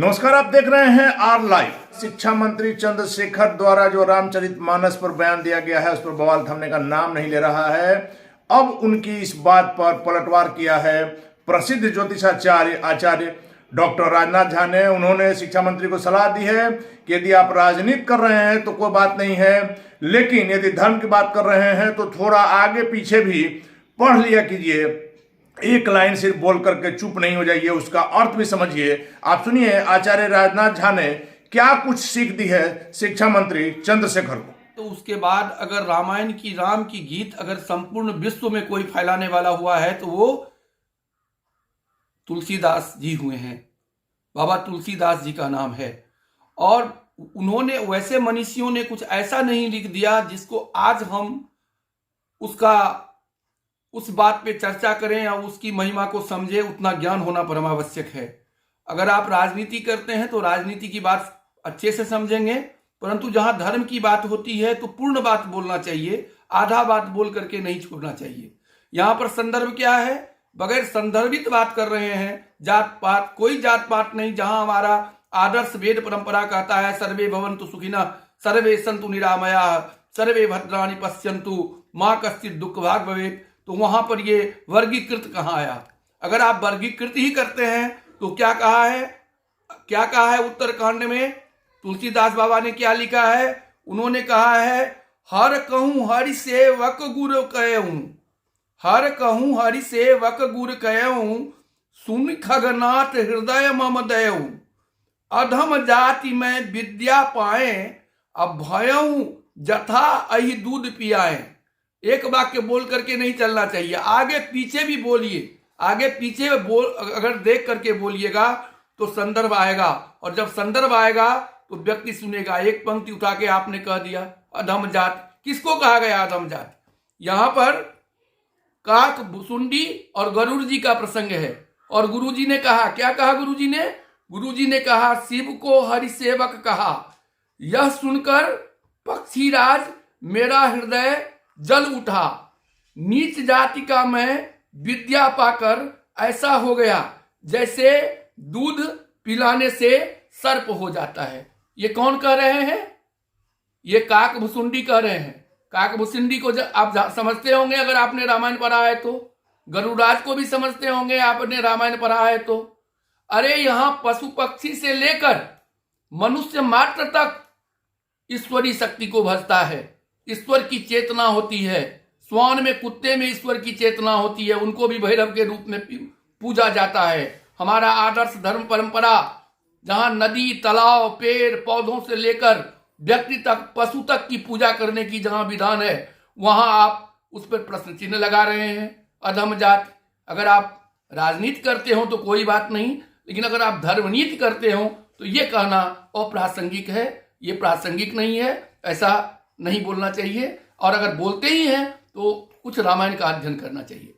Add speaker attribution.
Speaker 1: नमस्कार, आप देख रहे हैं आर लाइव। शिक्षा मंत्री चंद्रशेखर द्वारा जो रामचरितमानस पर बयान दिया गया है उस पर बवाल थमने का नाम नहीं ले रहा है। अब उनकी इस बात पर पलटवार किया है प्रसिद्ध ज्योतिषाचार्य आचार्य डॉक्टर राजनाथ झा ने। उन्होंने शिक्षा मंत्री को सलाह दी है कि यदि आप राजनीति कर रहे हैं तो कोई बात नहीं है, लेकिन यदि धर्म की बात कर रहे हैं तो थोड़ा आगे पीछे भी पढ़ लिया कीजिए। एक लाइन सिर्फ बोल करके चुप नहीं हो जाइए, उसका अर्थ भी समझिए। आप सुनिए आचार्य राजनाथ झा ने क्या कुछ सीख दी है शिक्षा मंत्री चंद्रशेखर को।
Speaker 2: तो उसके बाद अगर रामायण की राम की गीत अगर संपूर्ण विश्व में कोई फैलाने वाला हुआ है तो वो तुलसीदास जी हुए हैं। बाबा तुलसीदास जी का नाम है। और उन्होंने वैसे मनीषियों ने कुछ ऐसा नहीं लिख दिया जिसको आज हम उस बात पे चर्चा करें या उसकी महिमा को समझे। उतना ज्ञान होना परमावश्यक है। अगर आप राजनीति करते हैं तो राजनीति की बात अच्छे से समझेंगे, परंतु जहां धर्म की बात होती है तो पूर्ण बात बोलना चाहिए, आधा बात बोल करके नहीं छोड़ना चाहिए। यहां पर संदर्भ क्या है? बगैर संदर्भित बात कर रहे हैं। जात पात, कोई जात पात नहीं। जहां हमारा आदर्श वेद परंपरा कहता है सर्वे भवन्तु सुखिनः, सर्वे सन्तु निरामयाः, सर्वे भद्राणि पश्यन्तु, मां कश्चित् दुःख भाग् भवेत्, तो वहां पर ये वर्गीकृत कहाँ आया? अगर आप वर्गीकृत ही करते हैं तो क्या कहा है उत्तरकांड में? तुलसीदास बाबा ने क्या लिखा है? उन्होंने कहा है हर कहूं हरि सेवक गुरु कहूं, हर कहूं हरि सेवक गुरु कहूं, सुन खगनाथ हृदय मम दयऊं, अधम जाति में विद्या पाए, अब भयऊं जथा अहि दूध पियाए। एक वाक्य बोल करके नहीं चलना चाहिए, आगे पीछे भी बोलिए। आगे पीछे अगर देख करके बोलिएगा तो संदर्भ आएगा, और जब संदर्भ आएगा तो व्यक्ति सुनेगा। एक पंक्ति उठा के आपने कह दिया अधम जात, किसको कहा गया अधम जात? यहां पर काक भुसुंडी और गरुड़ जी का प्रसंग है। और गुरुजी ने कहा, क्या कहा गुरुजी ने? गुरुजी ने कहा शिव को हरि सेवक कहा। यह सुनकर पक्षीराज मेरा हृदय जल उठा, नीच जाति का मैं विद्या पाकर ऐसा हो गया जैसे दूध पिलाने से सर्प हो जाता है। ये कौन कह रहे हैं? ये काक भुसुंडी कह रहे हैं। काक भुसुंडी को आप समझते होंगे अगर आपने रामायण पढ़ा है तो। गरुड़राज को भी समझते होंगे आपने रामायण पढ़ा है तो। अरे यहां पशु पक्षी से लेकर मनुष्य मात्र तक ईश्वरी शक्ति को भजता है। ईश्वर की चेतना होती है। श्वान में, कुत्ते में ईश्वर की चेतना होती है। उनको भी भैरव के रूप में पूजा जाता है। हमारा आदर्श धर्म परंपरा जहां नदी, तालाब, पेड़ पौधों से लेकर व्यक्ति तक, पशु तक की पूजा करने की जहां विधान है, वहां आप उस पर प्रश्न चिन्ह लगा रहे हैं अधम जात। अगर आप राजनीति करते हो तो कोई बात नहीं, लेकिन अगर आप धर्मनीति करते हो तो ये कहना अप्रासंगिक है। ये प्रासंगिक नहीं है, ऐसा नहीं बोलना चाहिए। और अगर बोलते ही हैं तो कुछ रामायण का अध्ययन करना चाहिए।